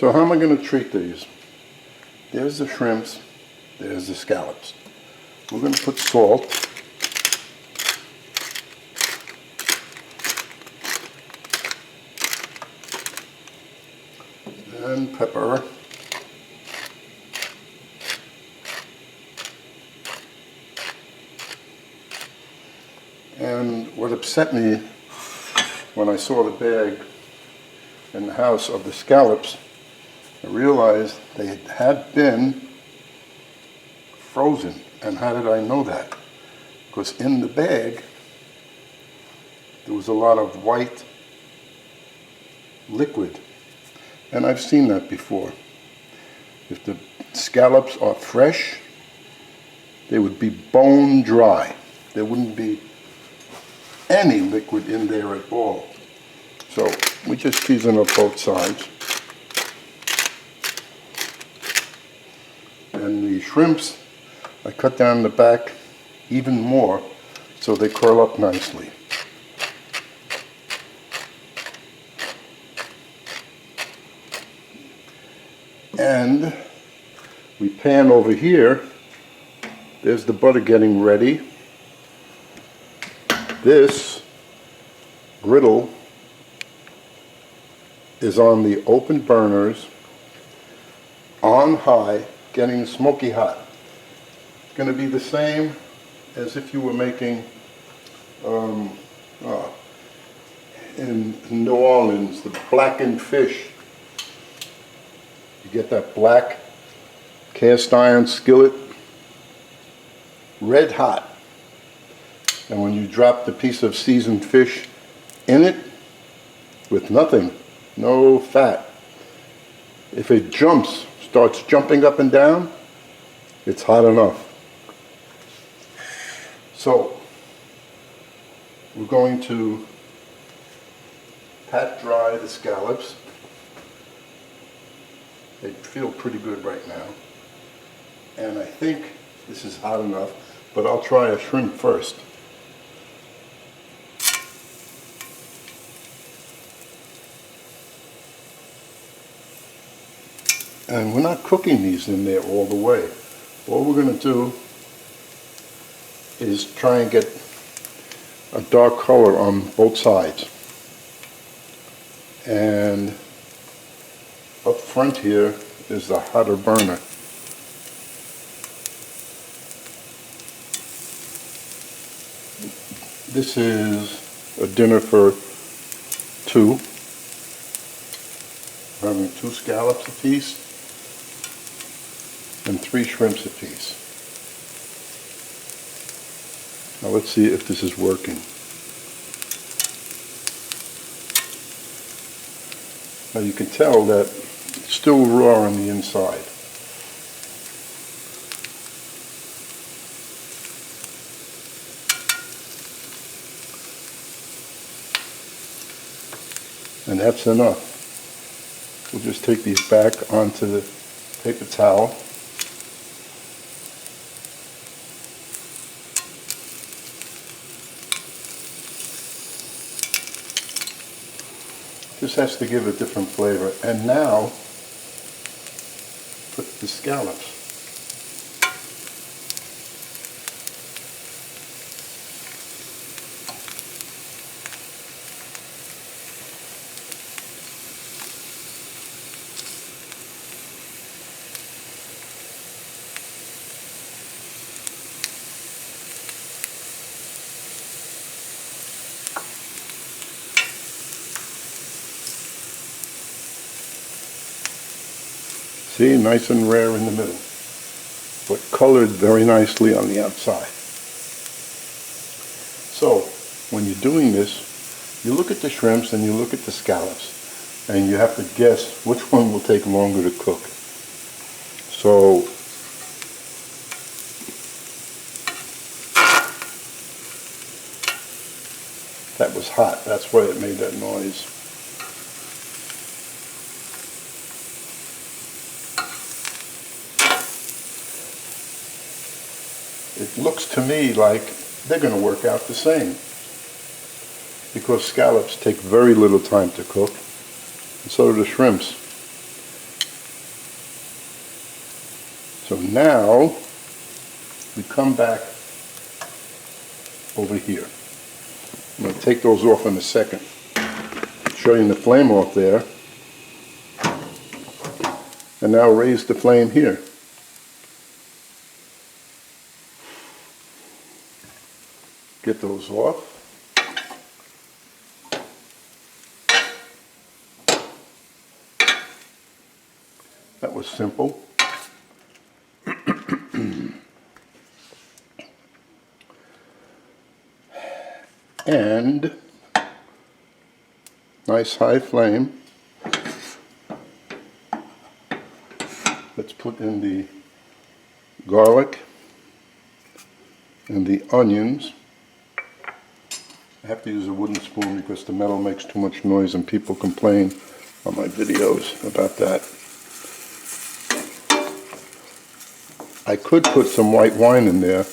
So how am I going to treat these? There's the shrimps, there's the scallops. We're going to put salt. And pepper. And what upset me when I saw the bag in the house of the scallops, I realized they had been frozen. And how did I know that? Because in the bag there was a lot of white liquid. And I've seen that before. If the scallops are fresh, they would be bone dry. There wouldn't be any liquid in there at all. So we just season up both sides. And the shrimps, I cut down the back even more so they curl up nicely. And we pan over here. There's the butter getting ready. This griddle is on the open burners, on high, getting smoky hot. It's going to be the same as if you were making in New Orleans, the blackened fish. You get that black cast iron skillet, red hot. And when you drop the piece of seasoned fish in it, with nothing, no fat, if it jumps, starts jumping up and down, it's hot enough. So we're going to pat dry the scallops. They feel pretty good right now. And I think this is hot enough, but I'll try a shrimp first. And we're not cooking these in there all the way. All we're going to do is try and get a dark color on both sides. And up front here is the hotter burner. This is a dinner for two. We're having 2 scallops apiece and 3 shrimps apiece. Now let's see if this is working. Now you can tell that it's still raw on the inside. And that's enough. We'll just take these back onto the paper towel. This has to give a different flavor. And now, put the scallops. See, nice and rare in the middle, but colored very nicely on the outside. So, when you're doing this, you look at the shrimps and you look at the scallops, and you have to guess which one will take longer to cook. So, that was hot, that's why it made that noise. It looks to me like they're going to work out the same, because scallops take very little time to cook, and so do the shrimps. So now we come back over here. I'm going to take those off in a second. Shutting the flame off there. And now raise the flame here. Get those off. That was simple. And nice high flame. Let's put in the garlic and the onions. I have to use a wooden spoon because the metal makes too much noise and people complain on my videos about that. I could put some white wine in there.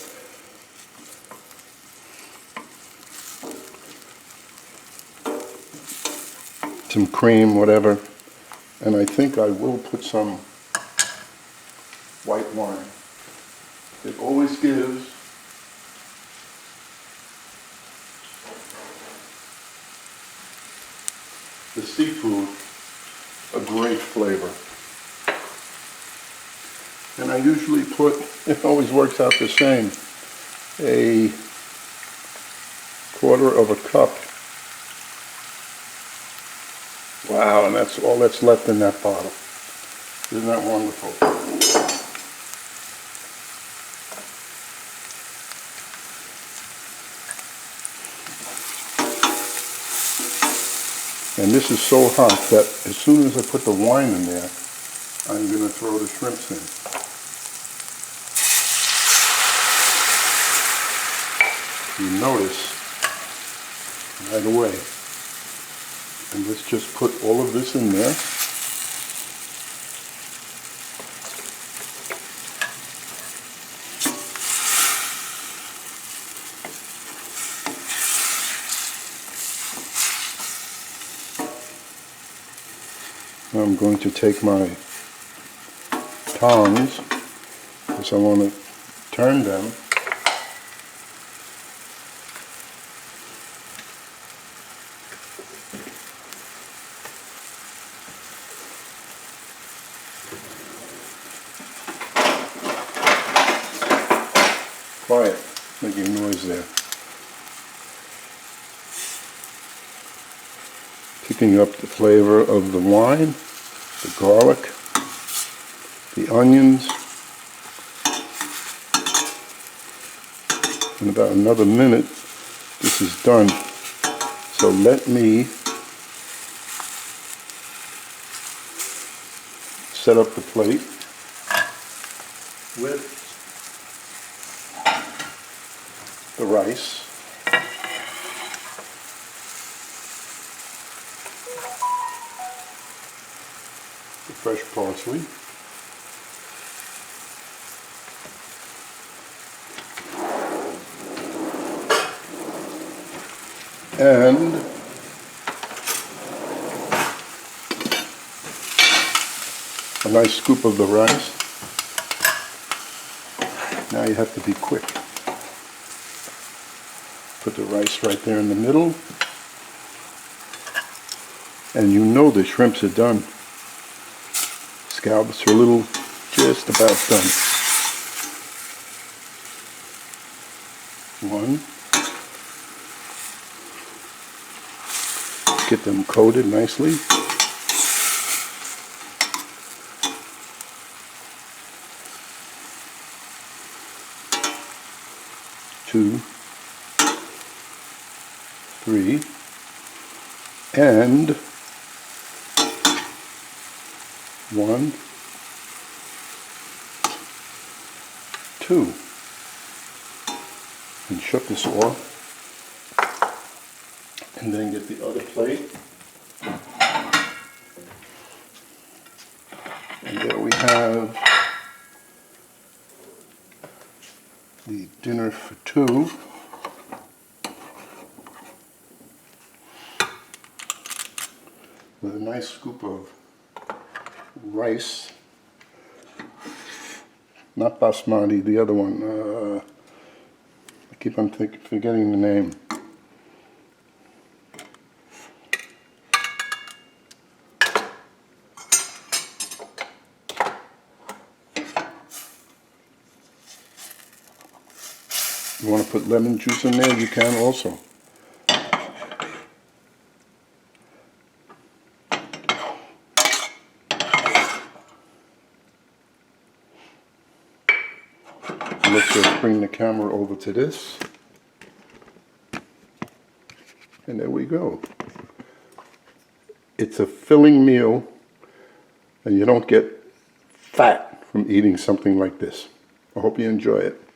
Some cream, whatever. And I think I will put some white wine. It always gives the seafood a great flavor. And I usually put, it always works out the same, a quarter of a cup. Wow, and that's all that's left in that bottle. Isn't that wonderful? And this is so hot that as soon as I put the wine in there, I'm going to throw the shrimps in. You notice right away. And let's just put all of this in there. I'm going to take my tongs because I want to turn them. Quiet, making noise there. Picking up the flavor of the wine, the garlic, the onions. In about another minute, this is done. So let me set up the plate with the rice. The fresh parsley. And a nice scoop of the rice. Now you have to be quick. Put the rice right there in the middle. And you know the shrimps are done. Scallops are just about done. One. Get them coated nicely. Two, three, and one, two. And shut this off. And then get the other plate. And there we have the dinner for two. With a nice scoop of rice not basmati, the other one. I keep on forgetting the name. You want to put lemon juice in there, you can also. Let's just bring the camera over to this. And there we go. It's a filling meal, and you don't get fat from eating something like this. I hope you enjoy it.